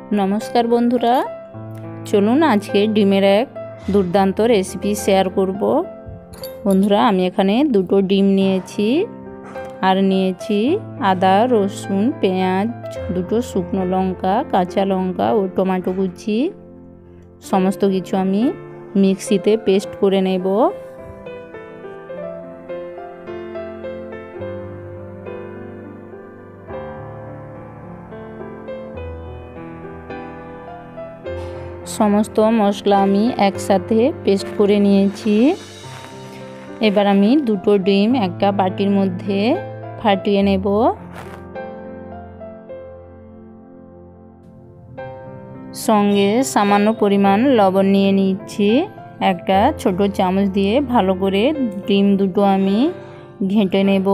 नमस्कार बंधुरा चलुन आज के डिमेर एक दुर्दान्त रेसिपि शेयर करब। बंधुरा आमी एखाने दुटो डिम निয়েছি और निয়েছি आदा रसुन पेঁয়াজ दुटो शुकनो लंका काँचा लंका और टमेटो कुचि समस्त किछु आमी मिक्सिते पेस्ट करे नेब। समस्त मशला आमी एक साथे पेस्ट करे निয়েছি। एबार आमी दुटो डिम एकटा बाटिर मध्य फाटिয়ে नेब। संगे सामान्य परिमाण लवण निয়ে নিচ্ছি। একটা ছোট চামচ দিয়ে ভালো করে ডিম দুটো আমি ঘেঁটে নেব।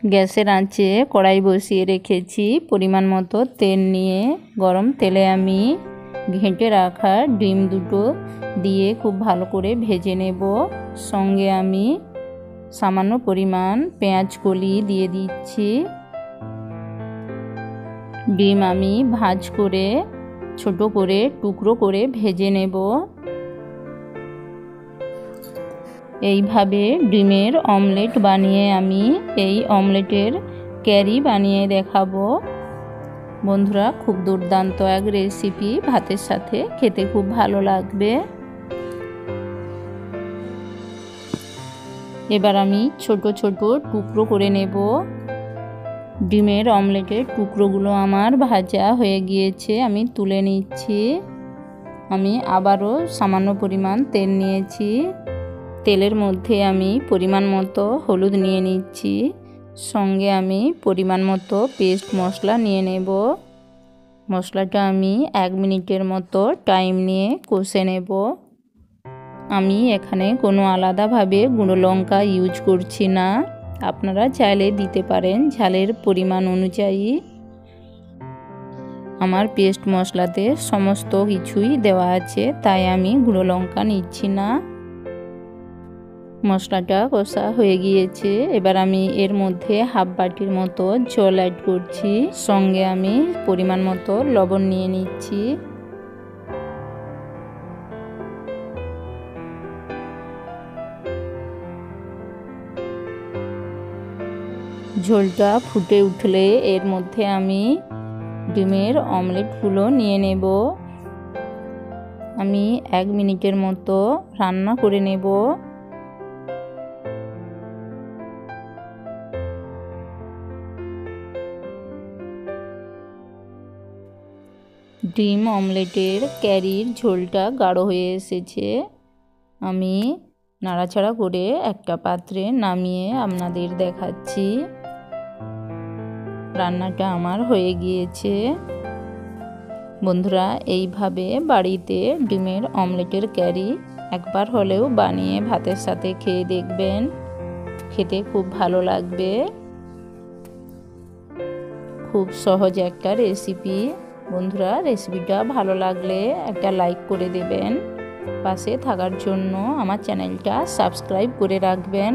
গ্যাসের আঁচে কড়াই বসিয়ে রেখেছি। পরিমাণ মতো তেল নিয়ে গরম তেলে আমি ঘেঁটে রাখা ডিম দুটো দিয়ে খুব ভালো করে ভেজে নেব। সঙ্গে আমি সামান্য পরিমাণ পেঁয়াজ কলি দিয়ে দিচ্ছি। ডিম আমি ভাজ করে ছোট করে টুকরো করে ভেজে নেব। এইভাবে ডিমের অমলেট বানিয়ে আমি এই অমলেটের ক্যারি বানিয়ে দেখাবো। বন্ধুরা খুব দুর্দান্ত এক রেসিপি, ভাতের সাথে খেতে খুব ভালো লাগবে। এবার আমি ছোট ছোট টুকরো করে নেব। ডিমের অমলেটের টুকরোগুলো আমার ভাজা হয়ে গিয়েছে, আমি তুলে নিচ্ছি। আমি আবারও সামান্য পরিমাণ তেল নিয়েছি। তেলের মধ্যে আমি পরিমাণ মতো হলুদ নিয়ে নিচ্ছি। সঙ্গে আমি পরিমাণ মতো পেস্ট মশলা নিয়ে নেব। মশলাটা আমি 1 মিনিটের মতো টাইম নিয়ে কষে নেব। আমি এখানে কোনো আলাদাভাবে গুঁড়ো লঙ্কা ইউজ করছি না, আপনারা চাইলে দিতে পারেন ঝালের পরিমাণ অনুযায়ী। আমার পেস্ট মশলাতে সমস্ত কিছুই দেওয়া আছে, তাই আমি গুঁড়ো লঙ্কা নিচ্ছি না। মশলাটা কষা হয়ে গিয়েছে। এবার আমি এর মধ্যে হাফ বাটির মতো জল অ্যাড করছি। সঙ্গে আমি পরিমাণ মতো লবণ নিয়ে নিচ্ছি। ঝোলটা ফুটে উঠলে এর মধ্যে আমি ডিমের অমলেটগুলো নিয়ে নেব। আমি 1 মিনিটের মতো রান্না করে নেব। ডিম অমলেটের ক্যারির ঝোলটা গাঢ় হয়ে এসেছে। আমি নাড়াচাড়া করে একটা পাত্রে নামিয়ে আপনাদের দেখাচ্ছি। রান্নাটা আমার হয়ে গিয়েছে। বন্ধুরা এইভাবে বাড়িতে ডিমের অমলেটের ক্যারি একবার হলেও বানিয়ে ভাতের সাথে খেয়ে দেখবেন, খেতে খুব ভালো লাগবে। খুব সহজ একটা রেসিপি। বন্ধুরা রেসিপিটা ভালো লাগলে একটা লাইক করে দেবেন। পাশে থাকার জন্য আমার চ্যানেলটা সাবস্ক্রাইব করে রাখবেন।